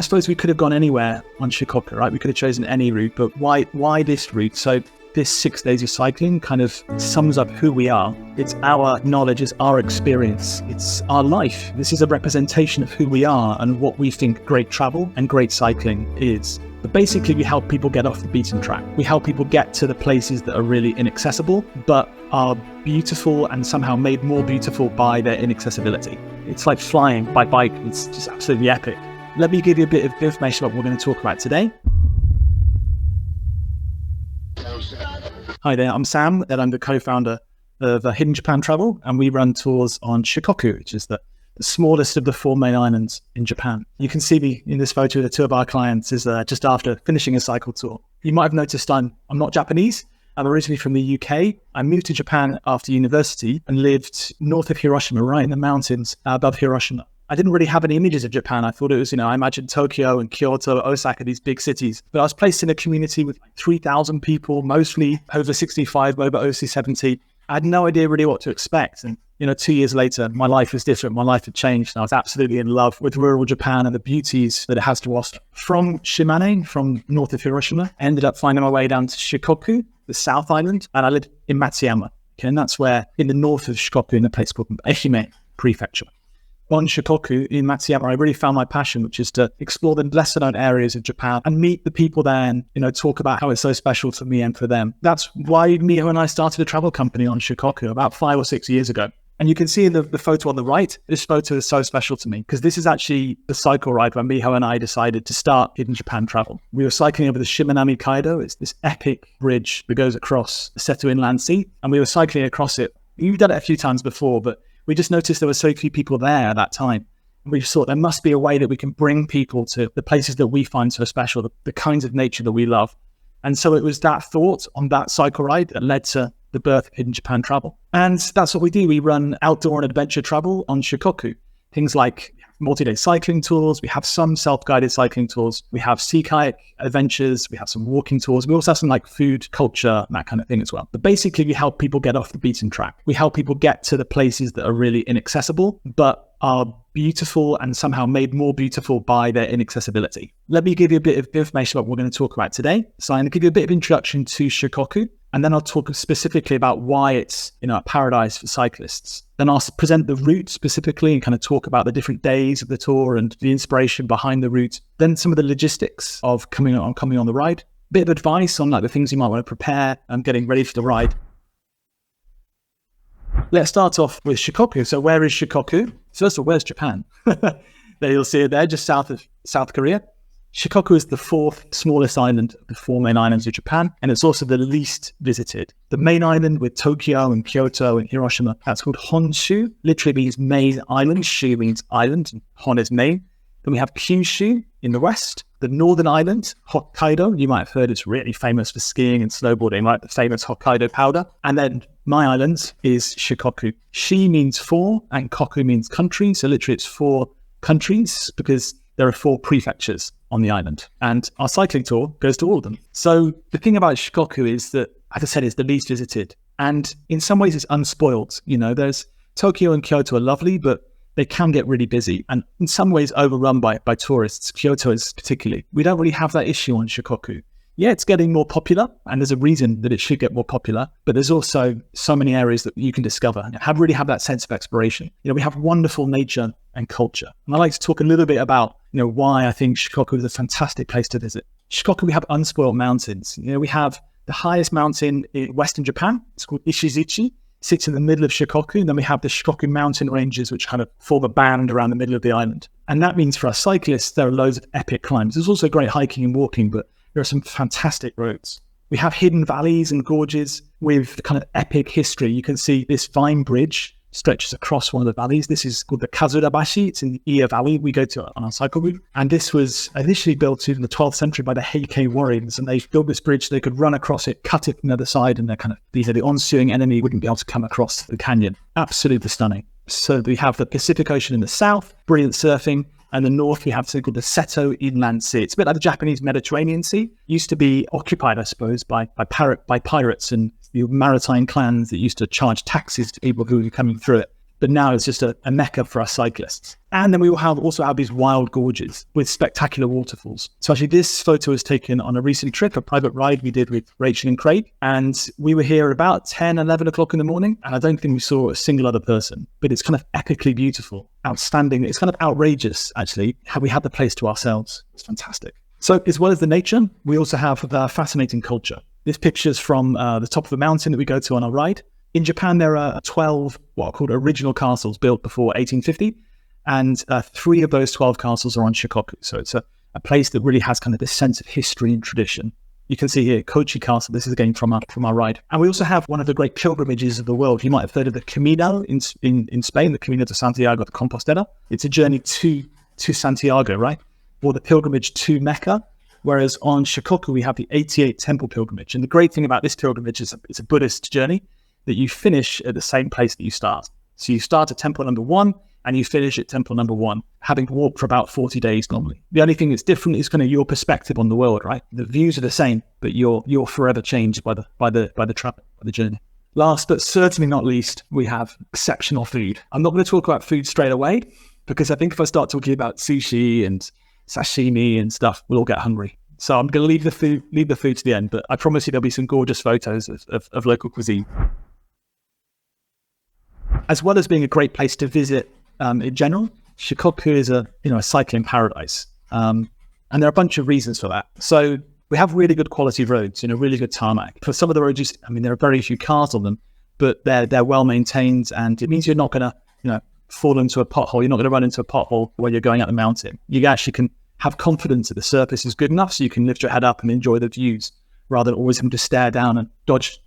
suppose we could have gone anywhere on Shikoku, right? We could have chosen any route, but why this route? So this 6 days of cycling kind of sums up who we are. It's our knowledge, it's our experience, it's our life. This is a representation of who we are and what we think great travel and great cycling is. But basically, we help people get off the beaten track. We help people get to the places that are really inaccessible, but are beautiful and somehow made more beautiful by their inaccessibility. It's like flying by bike. It's just absolutely epic. Let me give you a bit of information about what we're going to talk about today. Hi there, I'm Sam, and I'm the co-founder of Hidden Japan Travel, and we run tours on Shikoku, which is the smallest of the 4 main islands in Japan. You can see me in this photo. The two of our clients is just after finishing a cycle tour. You might have noticed I'm not Japanese. I'm originally from the UK. I moved to Japan after university and lived north of Hiroshima, right in the mountains above Hiroshima. I didn't really have any images of Japan. I thought it was, I imagined Tokyo and Kyoto, Osaka, these big cities. But I was placed in a community with 3,000 people, mostly over 65, over OC 70. I had no idea really what to expect. And, 2 years later, my life was different. My life had changed. And I was absolutely in love with rural Japan and the beauties that it has to offer. From Shimane, from north of Hiroshima, I ended up finding my way down to Shikoku, the South Island, and I lived in Matsuyama. Okay, and that's where, in the north of Shikoku, in a place called Ehime Prefecture. On Shikoku in Matsuyama, I really found my passion, which is to explore the lesser known areas of Japan and meet the people there and, talk about how it's so special for me and for them. That's why Miho and I started a travel company on Shikoku about 5 or 6 years ago. And you can see in the photo on the right, this photo is so special to me because this is actually the cycle ride where Miho and I decided to start Hidden Japan Travel. We were cycling over the Shimanami Kaido. It's this epic bridge that goes across the Seto Inland Sea. And we were cycling across it. You've done it a few times before, but we just noticed there were so few people there at that time. We just thought there must be a way that we can bring people to the places that we find so special, the kinds of nature that we love. And so it was that thought on that cycle ride that led to the birth of Hidden Japan Travel. And that's what we do. We run outdoor and adventure travel on Shikoku. Things like multi-day cycling tours. We have some self-guided cycling tours. We have sea kayak adventures. We have some walking tours. We also have some like food, culture, that kind of thing as well. But basically, we help people get off the beaten track. We help people get to the places that are really inaccessible, but are beautiful and somehow made more beautiful by their inaccessibility. Let me give you a bit of information about what we're going to talk about today. So I'm going to give you a bit of introduction to Shikoku, and then I'll talk specifically about why it's, a paradise for cyclists. Then I'll present the route specifically and kind of talk about the different days of the tour and the inspiration behind the route. Then some of the logistics of coming on the ride. Bit of advice on like the things you might want to prepare and getting ready for the ride. Let's start off with Shikoku. So where is Shikoku? First of all, where's Japan? There you'll see it there, just south of South Korea. Shikoku is the 4th smallest island of the 4 main islands of Japan, and it's also the least visited. The main island with Tokyo and Kyoto and Hiroshima, that's called Honshu, literally means main island. Shu means island, and Hon is main. Then we have Kyushu in the west, the northern island, Hokkaido. You might have heard it's really famous for skiing and snowboarding, like the famous Hokkaido powder. And then my island is Shikoku. Shi means 4 and Koku means country. So literally it's 4 countries because there are 4 prefectures on the island. And our cycling tour goes to all of them. So the thing about Shikoku is that, as I said, it's the least visited. And in some ways it's unspoiled. There's Tokyo and Kyoto are lovely, but they can get really busy and in some ways overrun by tourists. Kyoto is particularly. We don't really have that issue on Shikoku. Yeah, it's getting more popular and there's a reason that it should get more popular, but there's also so many areas that you can discover and really have that sense of exploration. We have wonderful nature and culture. And I'd like to talk a little bit about, why I think Shikoku is a fantastic place to visit. Shikoku, we have unspoiled mountains. We have the highest mountain in Western Japan. It's called Ishizuchi. Sits in the middle of Shikoku, and then we have the Shikoku mountain ranges, which kind of form a band around the middle of the island. And that means for us cyclists, there are loads of epic climbs. There's also great hiking and walking, but there are some fantastic routes. We have hidden valleys and gorges with kind of epic history. You can see this vine bridge stretches across one of the valleys. This is called the Kazurabashi. It's in the Iya Valley we go to on our cycle route. And this was initially built in the 12th century by the Heike warriors. And they built this bridge so they could run across it, cut it from the other side, and the ensuing enemy wouldn't be able to come across the canyon. Absolutely stunning. So we have the Pacific Ocean in the south, brilliant surfing. And the north, we have something called the Seto Inland Sea. It's a bit like the Japanese Mediterranean Sea. Used to be occupied, I suppose, by pirates and the maritime clans that used to charge taxes to people who were coming through it. but now it's just a mecca for us cyclists. And then we will also have these wild gorges with spectacular waterfalls. So actually this photo was taken on a recent trip, a private ride we did with Rachel and Craig. And we were here about 10, 11 o'clock in the morning. And I don't think we saw a single other person, but it's kind of epically beautiful, outstanding. It's kind of outrageous, actually, how we had the place to ourselves. It's fantastic. So as well as the nature, we also have the fascinating culture. This picture's from the top of a mountain that we go to on our ride. In Japan, there are 12 what are called original castles built before 1850, and 3 of those 12 castles are on Shikoku. So it's a place that really has kind of this sense of history and tradition. You can see here, Kochi Castle. This is again from our ride. And we also have one of the great pilgrimages of the world. You might have heard of the Camino in Spain, the Camino de Santiago de Compostela. It's a journey to Santiago, right? Or the pilgrimage to Mecca. Whereas on Shikoku, we have the 88 temple pilgrimage. And the great thing about this pilgrimage is it's a Buddhist journey that you finish at the same place that you start. So you start at temple number 1 and you finish at temple number 1, having walked for about 40 days normally. The only thing that's different is kind of your perspective on the world, right? The views are the same, but you're forever changed by the travel, by the journey. Last but certainly not least, we have exceptional food. I'm not going to talk about food straight away because I think if I start talking about sushi and sashimi and stuff, we'll all get hungry. So I'm going to leave the food to the end, but I promise you there'll be some gorgeous photos of local cuisine. As well as being a great place to visit in general, Shikoku is a cycling paradise. And there are a bunch of reasons for that. So we have really good quality roads, really good tarmac. For some of the roads, there are very few cars on them, but they're well maintained, and it means you're not going to, fall into a pothole. You're not going to run into a pothole when you're going up the mountain. You actually can have confidence that the surface is good enough so you can lift your head up and enjoy the views rather than always having to stare down and dodge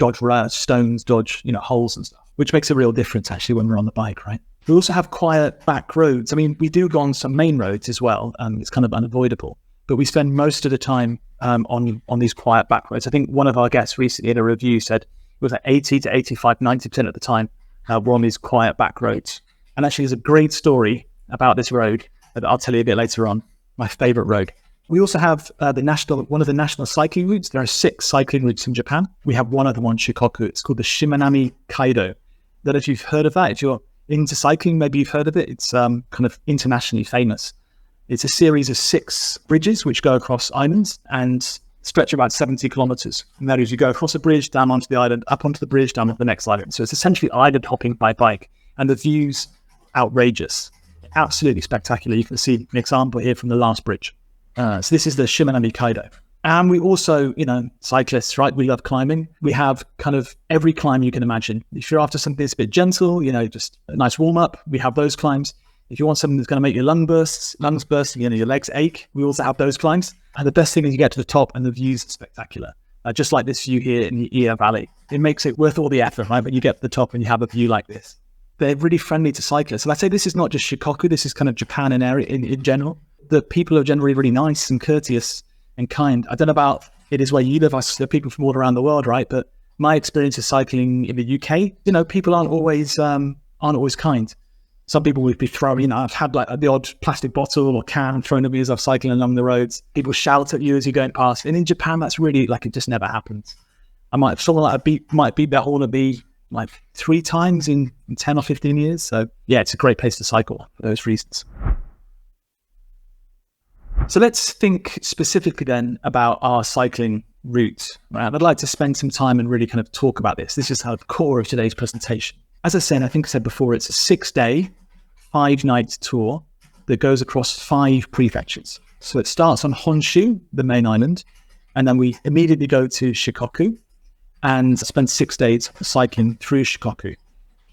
stones, dodge, holes and stuff, which makes a real difference actually when we're on the bike, right? We also have quiet back roads. We do go on some main roads as well, and it's kind of unavoidable, but we spend most of the time on these quiet back roads. I think one of our guests recently in a review said it was like 80 to 85, 90% of the time we're on these quiet back roads. And actually there's a great story about this road that I'll tell you a bit later on, my favorite road. We also have one of the national cycling routes. There are 6 cycling routes in Japan. We have one of them on Shikoku. It's called the Shimanami Kaido. I don't know if you've heard of that. If you're into cycling, maybe you've heard of it. It's kind of internationally famous. It's a series of 6 bridges which go across islands and stretch about 70 kilometers. And that is, you go across a bridge, down onto the island, up onto the bridge, down onto the next island. So it's essentially island hopping by bike. And the views, outrageous, absolutely spectacular. You can see an example here from the last bridge. So this is the Shimanami Kaido. And we also, cyclists, right? We love climbing. We have kind of every climb you can imagine. If you're after something that's a bit gentle, just a nice warm up, we have those climbs. If you want something that's going to make your lungs burst, your legs ache, we also have those climbs. And the best thing is you get to the top and the views are spectacular. Just like this view here in the Iya Valley. It makes it worth all the effort, right? But you get to the top and you have a view like this. They're really friendly to cyclists. And I'd say this is not just Shikoku, this is kind of Japan in general. The people are generally really nice and courteous and kind. I don't know about it is where you live. There are people from all around the world, right? But my experience of cycling in the UK, people aren't always kind. Some people would be throwing, I've had like the odd plastic bottle or can thrown at me as I'm cycling along the roads. People shout at you as you're going past. And in Japan, that's really like, it just never happens. Someone might beat their horn at me like 3 times in 10 or 15 years. So yeah, it's a great place to cycle for those reasons. So let's think specifically then about our cycling route. Right? I'd like to spend some time and really kind of talk about this. This is the core of today's presentation. As I said before, it's a 6-day, 5-night tour that goes across 5 prefectures. So it starts on Honshu, the main island, and then we immediately go to Shikoku and spend 6 days cycling through Shikoku.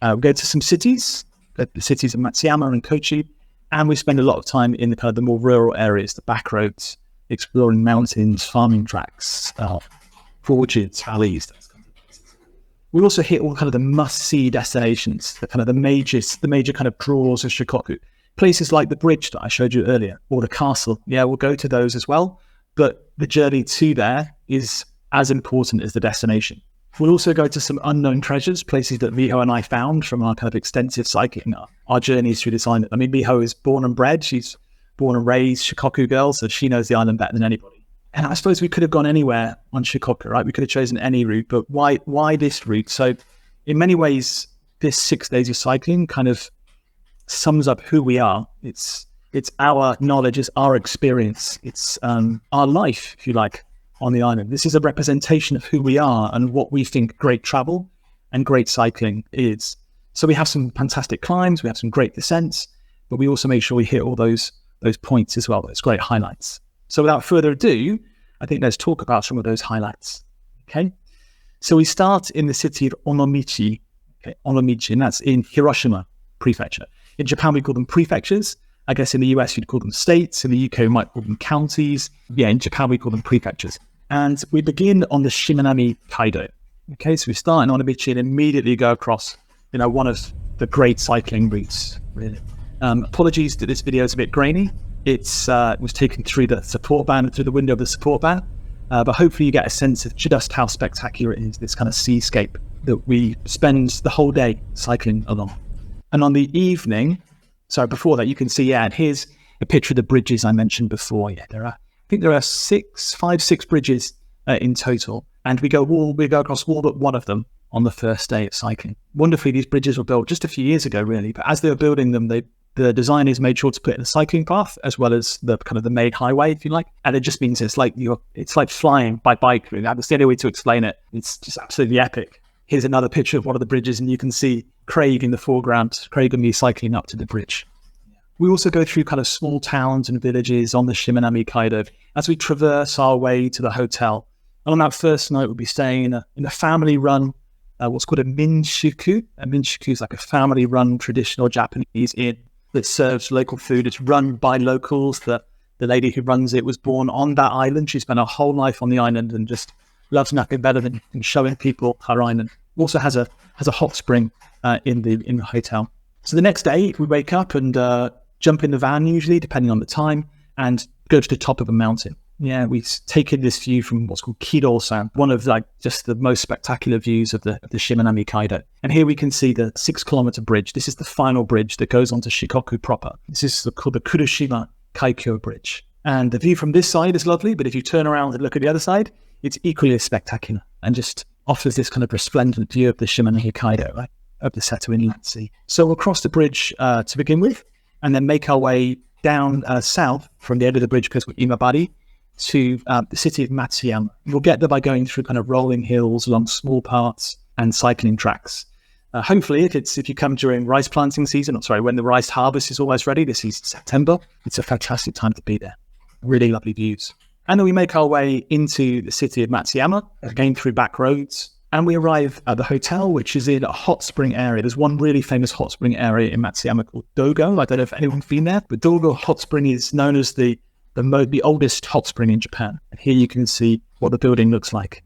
We go to some cities, the cities of Matsuyama and Kochi, and we spend a lot of time in the kind of the more rural areas, the back roads, exploring mountains, farming tracks, forges, valleys. We also hit all kind of the must-see destinations, the major kind of draws of Shikoku. Places like the bridge that I showed you earlier, or the castle. Yeah, we'll go to those as well. But the journey to there is as important as the destination. We'll also go to some unknown treasures, places that Miho and I found from our kind of extensive cycling, our journeys through this island. Miho is born and bred. She's born and raised Shikoku girl, so she knows the island better than anybody. And I suppose we could have gone anywhere on Shikoku, right? We could have chosen any route, but why this route? So in many ways, this 6 days of cycling kind of sums up who we are. It's our knowledge, it's our experience, it's our life, if you like, on the island. This is a representation of who we are and what we think great travel and great cycling is. So we have some fantastic climbs, we have some great descents, but we also make sure we hit all those points as well, those great highlights. So without further ado, I think let's talk about some of those highlights. Okay, so we start in the city of Onomichi. Okay, Onomichi, and that's in Hiroshima Prefecture. In Japan, we call them prefectures. I guess in the US, you'd call them states. In the UK, we might call them counties. Yeah, in Japan, we call them prefectures. And we begin on the Shimanami Kaido. Okay, so we start in Onomichi and immediately go across, one of the great cycling routes, really. Apologies that this video is a bit grainy. It was taken through the support band, through the window of the support band. But hopefully you get a sense of just how spectacular it is, this kind of seascape that we spend the whole day cycling along. And on the evening, before that, you can see, and here's a picture of the bridges I mentioned before. Yeah, I think there are five, six bridges in total. And we go across all but one of them on the first day of cycling. Wonderfully, these bridges were built just a few years ago, really. But as they were building them, the designers made sure to put in a cycling path as well as the kind of the main highway, if you like. And it just means it's like flying by bike. Really. That's the only way to explain it. It's just absolutely epic. Here's another picture of one of the bridges, and you can see Craig in the foreground. Craig and me cycling up to the bridge. We also go through kind of small towns and villages on the Shimanami Kaido as we traverse our way to the hotel. And on that first night, we'll be staying in a family-run, what's called a minshuku. A minshuku is like a family-run traditional Japanese inn that serves local food. It's run by locals. The lady who runs it was born on that island. She spent her whole life on the island and just loves nothing better than showing people her island. Also has a hot spring in the hotel. So the next day we wake up and jump in the van, usually depending on the time, and go to the top of a mountain. Yeah, we take in this view from what's called Kido-san, one of just the most spectacular views of the Shimanami Kaido. And here we can see the 6-kilometer bridge. This is the final bridge that goes onto Shikoku proper. This is called the Kurushima Kaikyo Bridge. And the view from this side is lovely, but if you turn around and look at the other side, it's equally as spectacular and just offers this kind of resplendent view of the Shimanami Kaido, right, of the Seto Inland Sea. So we'll cross the bridge to begin with, and then make our way down south from the end of the bridge, because we're Imabari, to the city of Matsuyama. We'll get there by going through kind of rolling hills along small paths and cycling tracks. Hopefully, if you come during rice planting season, when the rice harvest is almost ready, this is September, it's a fantastic time to be there. Really lovely views. And then we make our way into the city of Matsuyama, again through back roads, and we arrive at the hotel, which is in a hot spring area. There's one really famous hot spring area in Matsuyama called Dogo. I don't know if anyone's been there, but Dogo Hot Spring is known as the oldest hot spring in Japan. And here you can see what the building looks like.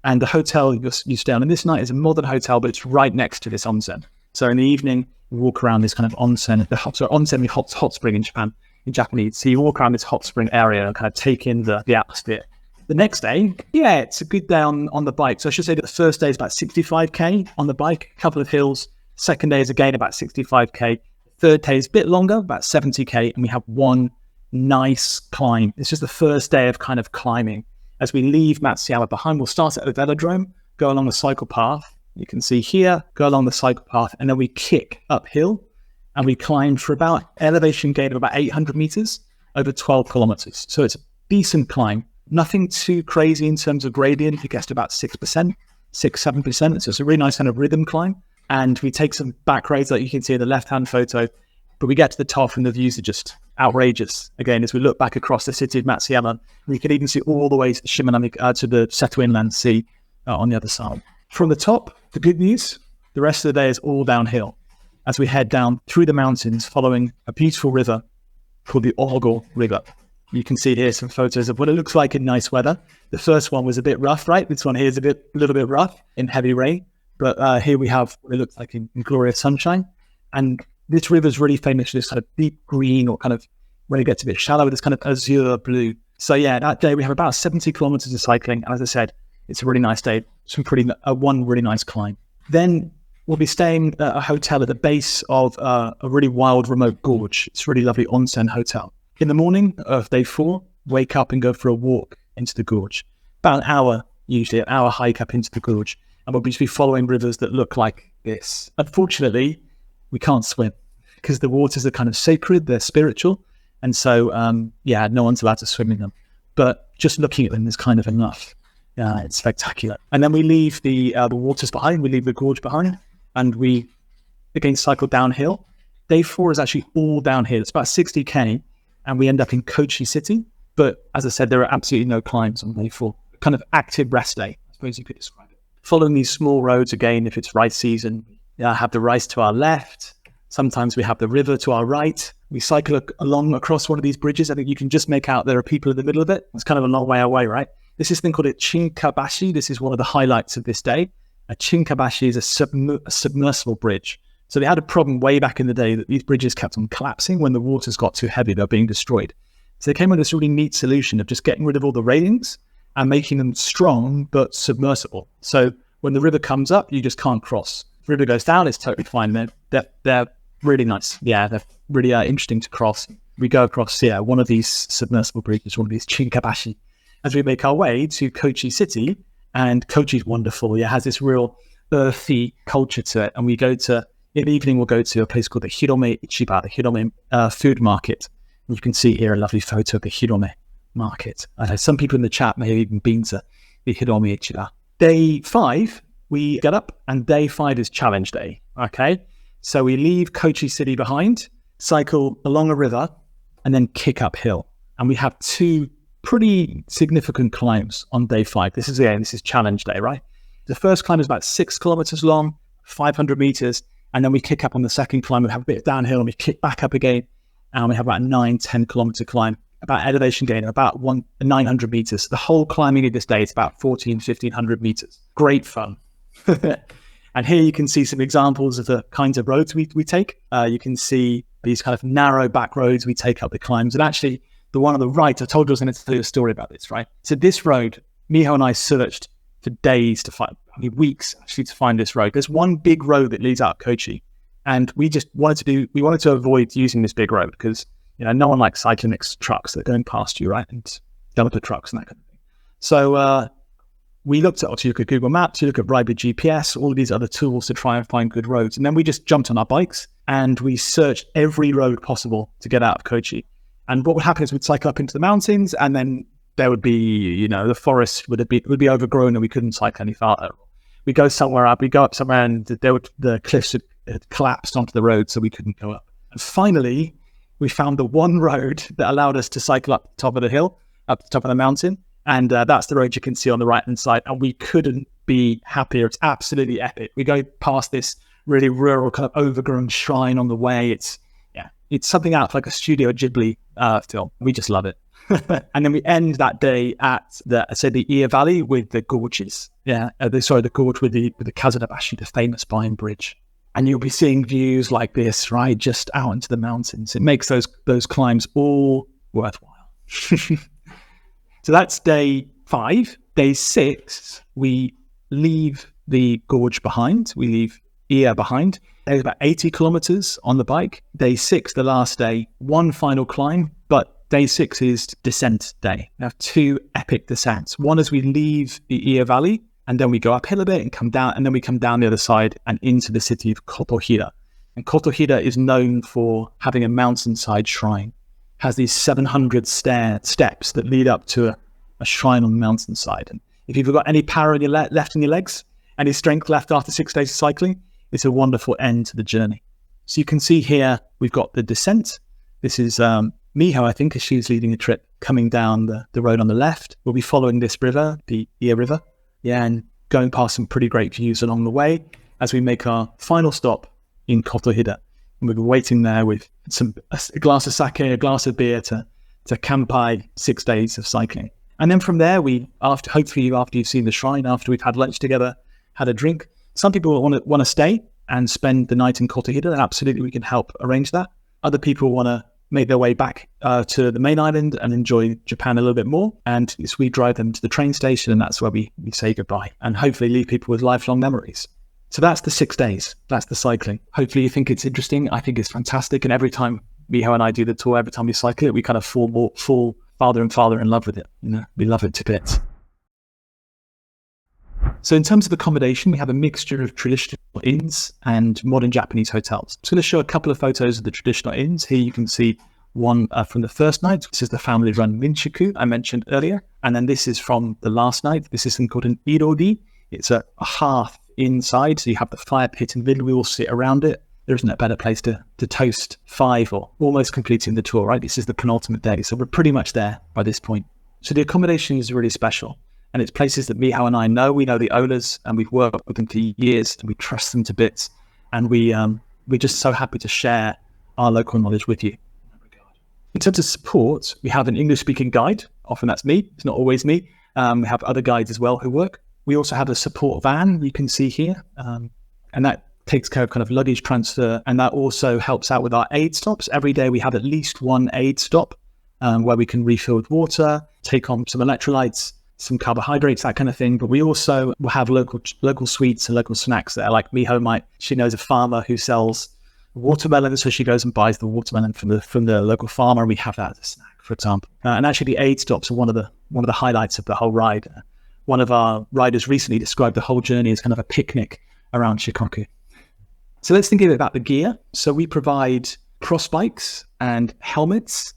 And the hotel you stay on, and this night is a modern hotel, but it's right next to this onsen. So in the evening, we walk around this kind of onsen. Onsen means hot spring in Japan, in Japanese. So you walk around this hot spring area and kind of take in the atmosphere. The next day, it's a good day on the bike. So I should say that the first day is about 65k on the bike, a couple of hills. Second day is again about 65k. Third day is a bit longer, about 70k, and we have one nice climb. It's just the first day of kind of climbing. As we leave Matsuyama behind, we'll start at the velodrome, go along the cycle path. You can see here, go along the cycle path, and then we kick uphill, and we climb for about elevation gain of about 800 meters over 12 kilometers. So it's a decent climb. Nothing too crazy in terms of gradient. It gets to about 6%, 7%. So it's a really nice kind of rhythm climb. And we take some back grades like you can see in the left-hand photo, but we get to the top and the views are just outrageous. Again, as we look back across the city of Matsuyama, we can even see all the way to Shimanami, to the Seto Inland Sea on the other side. From the top, the good news, the rest of the day is all downhill as we head down through the mountains following a beautiful river called the Ogo River. You can see here some photos of what it looks like in nice weather. The first one was a bit rough, right? This one here is a little bit rough in heavy rain. But here we have what it looks like in glorious sunshine. And this river is really famous for this kind of deep green, or kind of, when it gets a bit shallow, this kind of azure blue. So yeah, that day we have about 70 kilometers of cycling. And as I said, it's a really nice day. One really nice climb. Then we'll be staying at a hotel at the base of a really wild remote gorge. It's a really lovely onsen hotel. In the morning of day 4, wake up and go for a walk into the gorge. About an hour, usually an hour hike up into the gorge. And we'll just be following rivers that look like this. Unfortunately, we can't swim because the waters are kind of sacred, they're spiritual. And so, no one's allowed to swim in them. But just looking at them is kind of enough. Yeah, it's spectacular. And then we leave the waters behind, we leave the gorge behind, and we again cycle downhill. Day 4 is actually all downhill. It's about 60k, and we end up in Kochi city. But as I said, there are absolutely no climbs on day 4. Kind of active rest day, I suppose you could describe it. Following these small roads, again, if it's rice season, have the rice to our left. Sometimes we have the river to our right. We cycle along across one of these bridges. I think you can just make out there are people in the middle of it. It's kind of a long way away, right? This is a thing called a chinkabashi. This is one of the highlights of this day. A chinkabashi is a submersible bridge. So they had a problem way back in the day that these bridges kept on collapsing when the waters got too heavy. They're being destroyed. So they came up with this really neat solution of just getting rid of all the railings and making them strong but submersible. So when the river comes up, you just can't cross. If the river goes down, it's totally fine. They're really nice. Yeah, they're really interesting to cross. We go across, one of these submersible bridges, one of these chinkabashi, as we make our way to Kochi city. And Kochi's wonderful. It has this real earthy culture to it. And we go to, in the evening, we'll go to a place called the Hirome Ichiba, the Hirome food market. And you can see here a lovely photo of the Hirome market. Some people in the chat may have even been to the Hirome Ichiba. Day 5, we get up, and day 5 is challenge day. Okay. So we leave Kochi city behind, cycle along a river, and then kick uphill. And we have 2 pretty significant climbs on day 5. This is challenge day, right? The first climb is about 6 kilometers long, 500 meters. And then we kick up on the second climb. We have a bit of downhill, and we kick back up again. And we have about a 9-10 kilometer climb, about elevation gain of about 900 meters. The whole climbing of this day is about 1,500 meters. Great fun. And here you can see some examples of the kinds of roads we take. You can see these kind of narrow back roads we take up the climbs. And actually, the one on the right, I told you I was going to tell you a story about this, right? So this road, Miho and I searched for days to find, weeks actually, to find this road. There's one big road that leads out of Kochi. And we just wanted to avoid using this big road because, no one likes cycling next to trucks that are going past you, right? And dumper trucks and that kind of thing. So, we looked at, you look at Google Maps, you look at Ride with GPS, all of these other tools to try and find good roads. And then we just jumped on our bikes and we searched every road possible to get out of Kochi. And what would happen is we'd cycle up into the mountains, and then there would be, the forest would be overgrown and we couldn't cycle any farther. We go up somewhere and the cliffs had collapsed onto the road, so we couldn't go up. And finally, we found the one road that allowed us to cycle up the top of the hill, up the top of the mountain. And that's the road you can see on the right-hand side. And we couldn't be happier. It's absolutely epic. We go past this really rural kind of overgrown shrine on the way. It's something out of like a Studio Ghibli film. We just love it. And then we end that day at the Iya Valley with the gorges. The gorge with the Kazunabashi, the famous vine bridge. And you'll be seeing views like this, right, just out into the mountains. It makes those climbs all worthwhile. So that's day 5. Day 6, we leave the gorge behind. We leave Iya behind. There's about 80 kilometers on the bike. Day 6, the last day, one final climb, but day 6 is descent day. We have 2 epic descents. One as we leave the Iya Valley, and then we go uphill a bit and come down, and then we come down the other side and into the city of Kotohira. And Kotohira is known for having a mountainside shrine. Has these 700 steps that lead up to a shrine on the mountainside. And if you've got any power in your left in your legs, any strength left after 6 days of cycling, it's a wonderful end to the journey. So you can see here, we've got the descent. This is Miho, I think, as she's leading the trip, coming down the road on the left. We'll be following this river, the Iya River, and going past some pretty great views along the way as we make our final stop in Kotohira. And we'll be waiting there with a glass of sake, a glass of beer to kampai 6 days of cycling. And then from there, after you've seen the shrine, after we've had lunch together, had a drink, some people want to stay and spend the night in Kotohira, and absolutely we can help arrange that. Other people want to make their way back to the main island and enjoy Japan a little bit more. And we drive them to the train station, and that's where we say goodbye and hopefully leave people with lifelong memories. So that's the 6 days. That's the cycling. Hopefully you think it's interesting. I think it's fantastic. And every time Miho and I do the tour, every time we cycle it, we kind of fall farther and farther in love with it. We love it to bits. So in terms of accommodation, we have a mixture of traditional inns and modern Japanese hotels. I'm just going to show a couple of photos of the traditional inns. Here you can see one from the first night. This is the family-run Minshiku I mentioned earlier. And then this is from the last night. This is called an irodi. It's a hearth inside. So you have the fire pit in the middle. We all sit around it. There isn't a better place to toast 5 or almost completing the tour, right? This is the penultimate day. So we're pretty much there by this point. So the accommodation is really special. And it's places that Miho and I know. We know the owners and we've worked with them for years and we trust them to bits. And we're just so happy to share our local knowledge with you. In terms of support, we have an English-speaking guide. Often that's me. It's not always me. We have other guides as well who work. We also have a support van you can see here. And that takes care of kind of luggage transfer. And that also helps out with our aid stops. Every day we have at least one aid stop where we can refill with water, take on some electrolytes, some carbohydrates, that kind of thing. But we also have local sweets and local snacks there. Like Miho she knows a farmer who sells watermelon, so she goes and buys the watermelon from the local farmer, and we have that as a snack, for example. And actually, the aid stops are one of the highlights of the whole ride. One of our riders recently described the whole journey as kind of a picnic around Shikoku. So let's think a bit about the gear. So we provide cross bikes and helmets.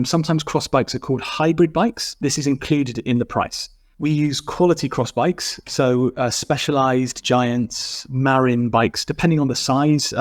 Sometimes cross bikes are called hybrid bikes. This is included in the price. We use quality cross bikes, so specialized giants, Marin bikes, depending on the size.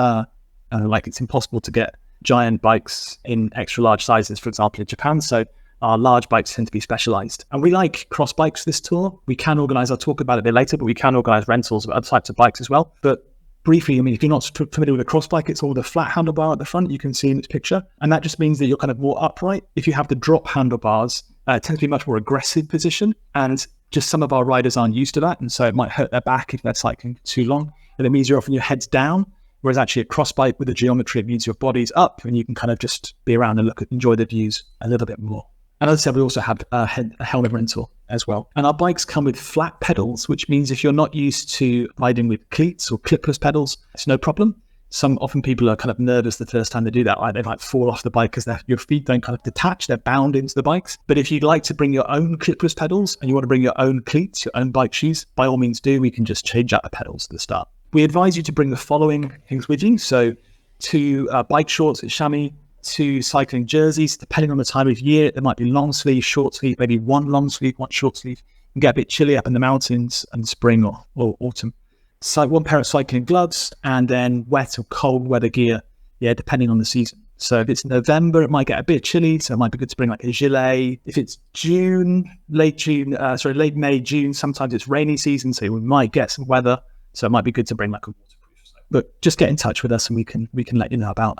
Like it's impossible to get giant bikes in extra large sizes, for example, in Japan. So our large bikes tend to be specialized. And we like cross bikes this tour. We can organize, I'll talk about it a bit later, but we can organize rentals of other types of bikes as well. But briefly, I mean, if you're not familiar with a cross bike, it's all the flat handlebar at the front, you can see in this picture. And that just means that you're kind of more upright. If you have the drop handlebars, it tends to be a much more aggressive position. And just some of our riders aren't used to that. And so it might hurt their back if they're cycling too long. And it means you're often your head's down. Whereas actually a cross bike with the geometry, it means your body's up and you can kind of just be around and enjoy the views a little bit more. And as I said, we also have a helmet rental as well. And our bikes come with flat pedals, which means if you're not used to riding with cleats or clipless pedals, it's no problem. Often people are kind of nervous the first time they do that. Right? They like fall off the bike because your feet don't kind of detach, they're bound into the bikes. But if you'd like to bring your own clipless pedals and you want to bring your own cleats, your own bike shoes, by all means do. We can just change out the pedals at the start. We advise you to bring the following things with you. So 2 bike shorts with chamois, 2 cycling jerseys, depending on the time of year. There might be long sleeve, short sleeve, maybe 1 long sleeve, 1 short sleeve. You can get a bit chilly up in the mountains in spring or autumn. So 1 pair of cycling gloves, and then wet or cold weather gear, depending on the season. So if it's November, it might get a bit chilly, so it might be good to bring like a gilet. If it's late May, June, sometimes it's rainy season, so we might get some weather. So it might be good to bring like a waterproof. But just get in touch with us and we can let you know about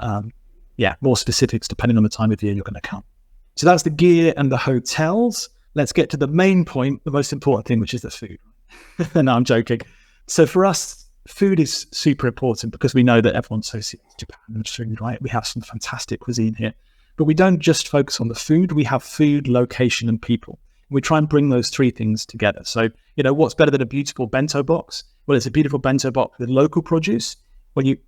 more specifics depending on the time of year you're going to come. So that's the gear and the hotels. Let's get to the main point, the most important thing, which is the food. No, I'm joking. So for us, food is super important because we know that everyone's so serious Japan and food, right? We have some fantastic cuisine here. But we don't just focus on the food. We have food, location, and people. We try and bring those 3 things together. So, what's better than a beautiful bento box? Well, it's a beautiful bento box with local produce.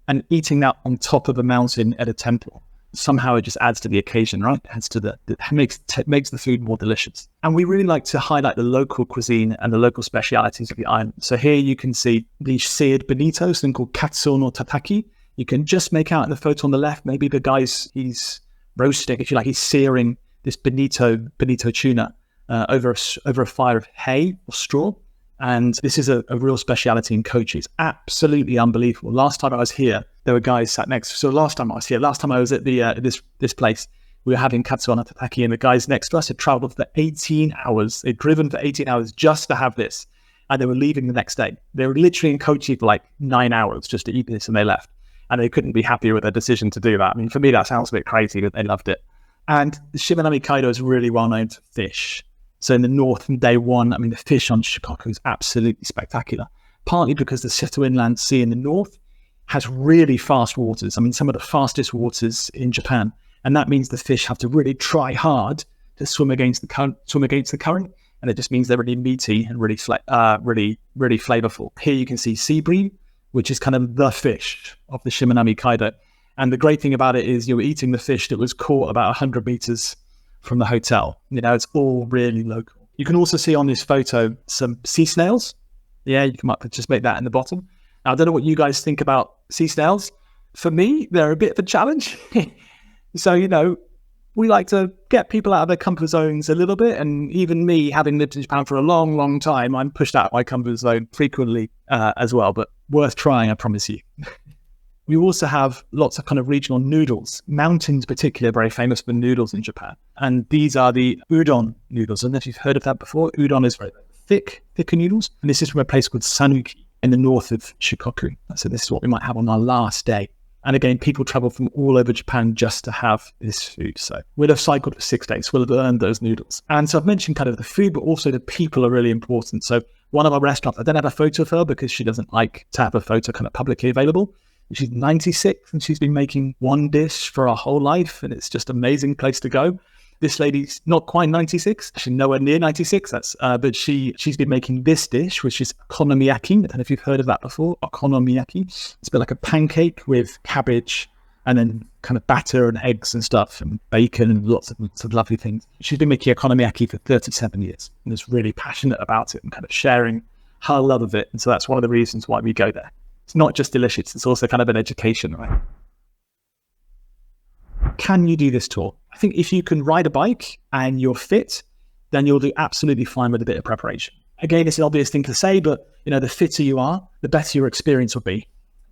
And eating that on top of a mountain at a temple, somehow it just adds to the occasion, right? Adds to makes the food more delicious. And we really like to highlight the local cuisine and the local specialities of the island. So here you can see the seared bonito, something called katsu no tataki. You can just make out in the photo on the left, maybe the guy's he's roasting, if you like, he's searing this bonito tuna over a fire of hay or straw. And this is a real speciality in Kochi. It's absolutely unbelievable. Last time I was here, there were guys sat next. So last time I was at this place, we were having katsu no tataki, and the guys next to us had traveled for 18 hours. They'd driven for 18 hours just to have this, and they were leaving the next day. They were literally in Kochi for like 9 hours just to eat this, and they left. And they couldn't be happier with their decision to do that. I mean, for me, that sounds a bit crazy, but they loved it. And the Shimanami Kaido is really well known for fish. So in the north, from day one, I mean, the fish on Shikoku is absolutely spectacular, partly because the Seto Inland Sea in the north has really fast waters. I mean, some of the fastest waters in Japan. And that means the fish have to really try hard to swim against the current. And it just means they're really meaty and really flavorful. Here you can see sea bream, which is kind of the fish of the Shimanami Kaido. And the great thing about it is you're eating the fish that was caught about 100 meters from the hotel. It's all really local. You can also see on this photo some sea snails. Yeah, you can might just make that in the bottom. Now, I don't know what you guys think about sea snails. For me, they're a bit of a challenge. So, we like to get people out of their comfort zones a little bit. And even me, having lived in Japan for a long, long time, I'm pushed out of my comfort zone frequently as well, but worth trying, I promise you. We also have lots of kind of regional noodles. Mountains, particularly, are very famous for noodles in Japan. And these are the udon noodles. I don't know if you've heard of that before. Udon is very thicker noodles. And this is from a place called Sanuki in the north of Shikoku. So this is what we might have on our last day. And again, people travel from all over Japan just to have this food. So we'll have cycled for 6 days. We'll have earned those noodles. And so I've mentioned kind of the food, but also the people are really important. So one of our restaurants, I don't have a photo of her because she doesn't like to have a photo kind of publicly available. She's 96 and she's been making one dish for her whole life. And it's just an amazing place to go. This lady's not quite 96, actually nowhere near 96. But she's been making this dish, which is okonomiyaki. I don't know if you've heard of that before. Okonomiyaki. It's a bit like a pancake with cabbage and then kind of batter and eggs and stuff and bacon and lots of lovely things. She's been making okonomiyaki for 37 years and is really passionate about it and kind of sharing her love of it. And so that's one of the reasons why we go there. It's not just delicious, it's also kind of an education, right? Can you do this tour? I think if you can ride a bike and you're fit, then you'll do absolutely fine with a bit of preparation. Again, it's an obvious thing to say, but the fitter you are, the better your experience will be.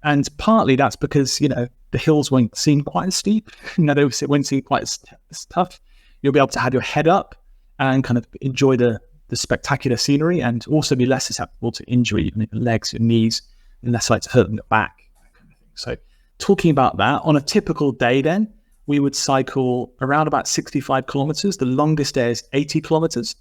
And partly that's because, the hills won't seem quite as steep. They won't seem quite as tough. You'll be able to have your head up and kind of enjoy the spectacular scenery and also be less susceptible to injury, your legs, your knees, and less likely to hurt in the back. That kind of thing. So talking about that, on a typical day then, we would cycle around about 65 kilometers. The longest day is 80 kilometers.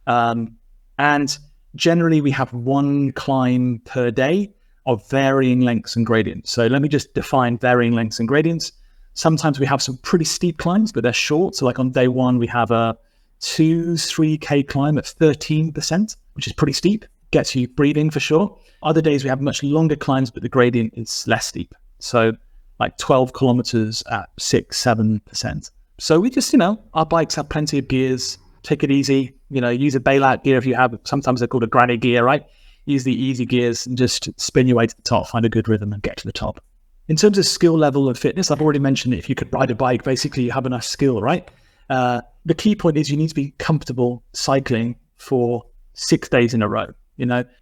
And generally we have one climb per day of varying lengths and gradients. So let me just define varying lengths and gradients. Sometimes we have some pretty steep climbs, but they're short. So like on day one, we have a 3K climb at 13%, which is pretty steep. Gets you breathing for sure. Other days we have much longer climbs, but the gradient is less steep. So like 12 kilometers at 6-7%. So we just, our bikes have plenty of gears. Take it easy. Use a bailout gear if you have. Sometimes they're called a granny gear, right? Use the easy gears and just spin your way to the top, find a good rhythm and get to the top. In terms of skill level and fitness, I've already mentioned that if you could ride a bike, basically you have enough skill, right? The key point is you need to be comfortable cycling for 6 days in a row.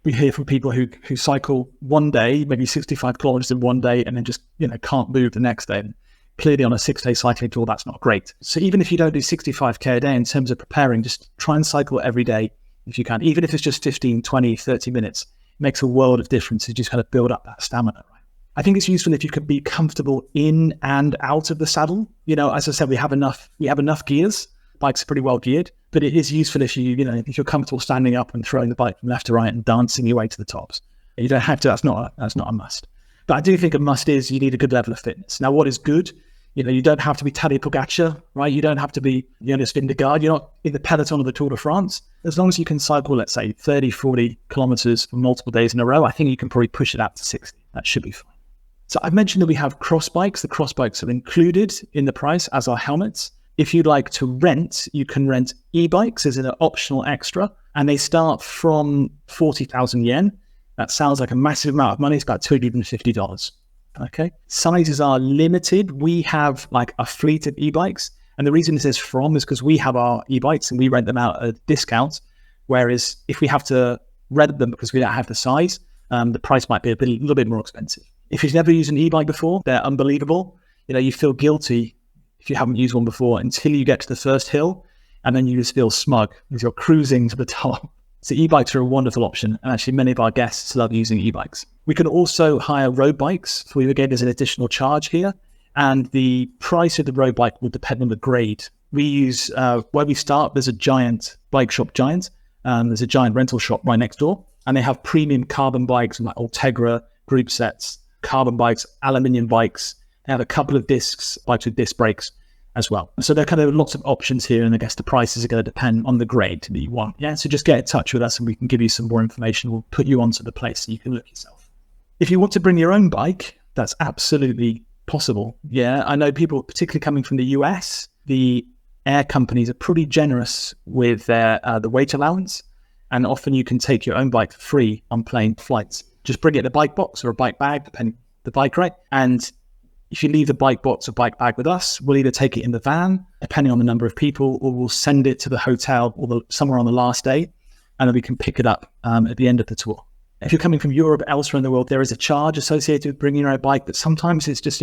We hear from people who cycle one day, maybe 65 kilometers in one day, and then just, can't move the next day. And clearly on a 6-day cycling tour, that's not great. So even if you don't do 65K a day in terms of preparing, just try and cycle every day if you can. Even if it's just 15, 20, 30 minutes, it makes a world of difference to just kind of build up that stamina, right? I think it's useful if you can be comfortable in and out of the saddle. As I said, we have enough gears. Bikes are pretty well geared, but it is useful if if you're comfortable standing up and throwing the bike from left to right and dancing your way to the tops. You don't have to. That's not a must. But I do think a must is you need a good level of fitness. Now, what is good? You don't have to be Tadej Pogacar, right? You don't have to be Jonas Vingegaard. You're not in the peloton of the Tour de France. As long as you can cycle, let's say 30, 40 kilometers for multiple days in a row, I think you can probably push it out to 60. That should be fine. So I've mentioned that we have cross bikes. The cross bikes are included in the price as are helmets. If you'd like to rent, you can rent e-bikes as an optional extra, and they start from 40,000 yen. That sounds like a massive amount of money. It's about $250. Okay. Sizes are limited. We have like a fleet of e-bikes, and the reason it says from is because we have our e-bikes and we rent them out at a discount. Whereas if we have to rent them because we don't have the size, the price might be a little bit more expensive. If you've never used an e-bike before, they're unbelievable. You feel guilty if you haven't used one before until you get to the first hill, and then you just feel smug as you're cruising to the top. So e-bikes are a wonderful option, and actually many of our guests love using e-bikes. We can also hire road bikes for you. Again, there's an additional charge here, and the price of the road bike will depend on the grade. We use, where we start, there's a giant bike shop, there's a giant rental shop right next door, and they have premium carbon bikes like Ultegra group sets, carbon bikes, aluminium bikes. They have a couple of bikes with disc brakes as well. So there are kind of lots of options here, and I guess the prices are going to depend on the grade that you want. Yeah, so just get in touch with us and we can give you some more information. We'll put you onto the place so you can look yourself. If you want to bring your own bike, that's absolutely possible. Yeah, I know people, particularly coming from the US, the air companies are pretty generous with their the weight allowance. And often you can take your own bike for free on plane flights. Just bring it in a bike box or a bike bag, depending on the bike, right? And if you leave the bike box or bike bag with us, we'll either take it in the van, depending on the number of people, or we'll send it to the hotel or somewhere on the last day, and then we can pick it up at the end of the tour. If you're coming from Europe, elsewhere in the world, there is a charge associated with bringing your own bike, but sometimes it's just,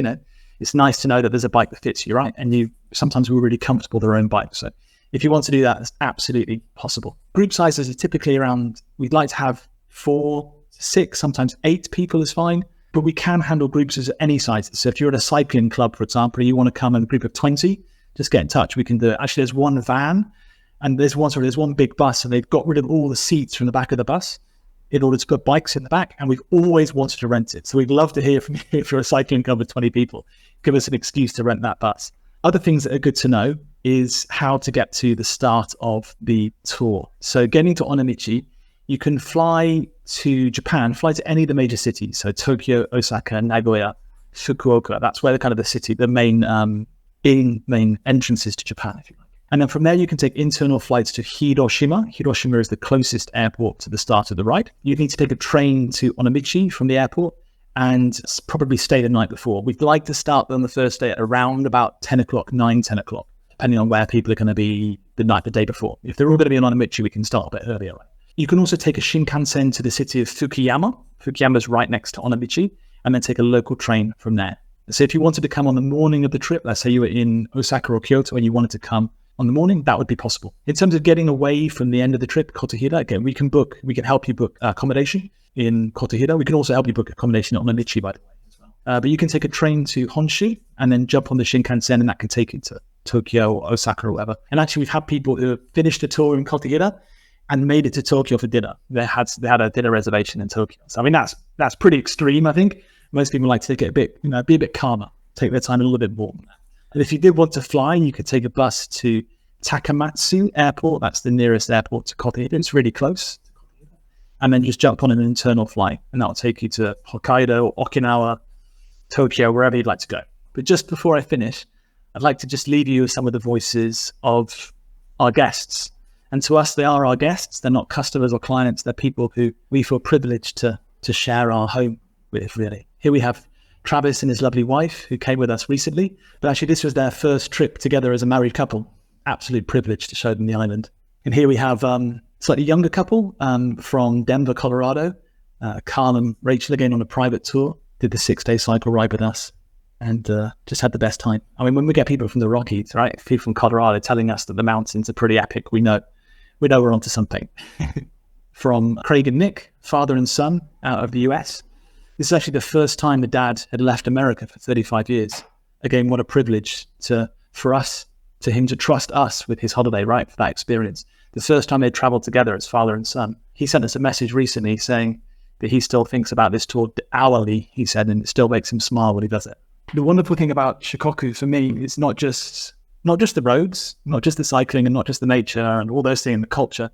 it's nice to know that there's a bike that fits you, right? And sometimes we're really comfortable with our own bike. So if you want to do that, it's absolutely possible. Group sizes are typically around, we'd like to have 4, 6, sometimes 8 people is fine, but we can handle groups of any size. So if you're at a cycling club, for example, you want to come in a group of 20, just get in touch. We can do it. Actually, there's one van and there's one big bus, and they've got rid of all the seats from the back of the bus in order to put bikes in the back, and we've always wanted to rent it. So we'd love to hear from you if you're a cycling club with 20 people. Give us an excuse to rent that bus. Other things that are good to know is how to get to the start of the tour. So getting to Onamichi, you can fly to Japan, fly to any of the major cities. So Tokyo, Osaka, Nagoya, Fukuoka. That's where the main entrances to Japan, if you like. And then from there, you can take internal flights to Hiroshima. Hiroshima is the closest airport to the start of the ride. You need to take a train to Onamichi from the airport and probably stay the night before. We'd like to start on the first day at around about 10 o'clock, 10 o'clock, depending on where people are going to be the day before. If they're all going to be in Onamichi, we can start a bit earlier. Right? You can also take a Shinkansen to the city of Fukuyama. Fukuyama is right next to Onamichi, and then take a local train from there. So if you wanted to come on the morning of the trip, let's say you were in Osaka or Kyoto and you wanted to come on the morning, that would be possible. In terms of getting away from the end of the trip, Kotohira, again, we can help you book accommodation in Kotohira. We can also help you book accommodation at Onamichi, by the way, as well. But you can take a train to Honshu and then jump on the Shinkansen, and that can take you to Tokyo or Osaka or whatever. And actually, we've had people who have finished a tour in Kotohira and made it to Tokyo for dinner. They had a dinner reservation in Tokyo. So I mean, that's pretty extreme, I think. Most people like to take it be a bit calmer, take their time a little bit more. And if you did want to fly, you could take a bus to Takamatsu Airport. That's the nearest airport to Kotohira. It's really close. And then just jump on an internal flight, and that'll take you to Hokkaido, Okinawa, Tokyo, wherever you'd like to go. But just before I finish, I'd like to just leave you with some of the voices of our guests. And to us, they are our guests. They're not customers or clients. They're people who we feel privileged to share our home with, really. Here we have Travis and his lovely wife who came with us recently. But actually, this was their first trip together as a married couple. Absolute privilege to show them the island. And here we have slightly younger couple from Denver, Colorado. Carl and Rachel, again, on a private tour, did the 6-day cycle ride with us and just had the best time. I mean, when we get people from the Rockies, right, people from Colorado telling us that the mountains are pretty epic, we know we're onto something. From Craig and Nick, father and son out of the US. This is actually the first time the dad had left America for 35 years. Again, what a privilege for us, to him to trust us with his holiday, right, for that experience. The first time they traveled together as father and son. He sent us a message recently saying that he still thinks about this tour hourly, he said, and it still makes him smile when he does it. The wonderful thing about Shikoku for me is not just the roads, not just the cycling, and not just the nature and all those things, the culture.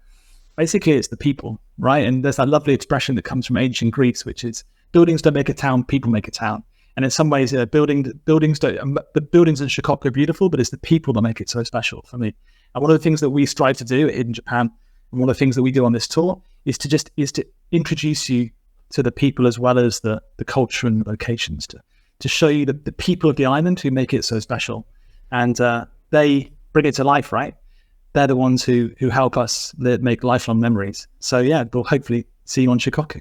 Basically, it's the people, right? And there's that lovely expression that comes from ancient Greece, which is buildings don't make a town, people make a town. And in some ways, the buildings in Shikoku are beautiful, but it's the people that make it so special for me. And one of the things that we strive to do in Japan, and one of the things that we do on this tour, is to introduce you to the people as well as the culture and the locations, to show you the people of the island who make it so special. And they bring it to life, right? They're the ones who help us make lifelong memories. So yeah, we'll hopefully see you on Shikoku.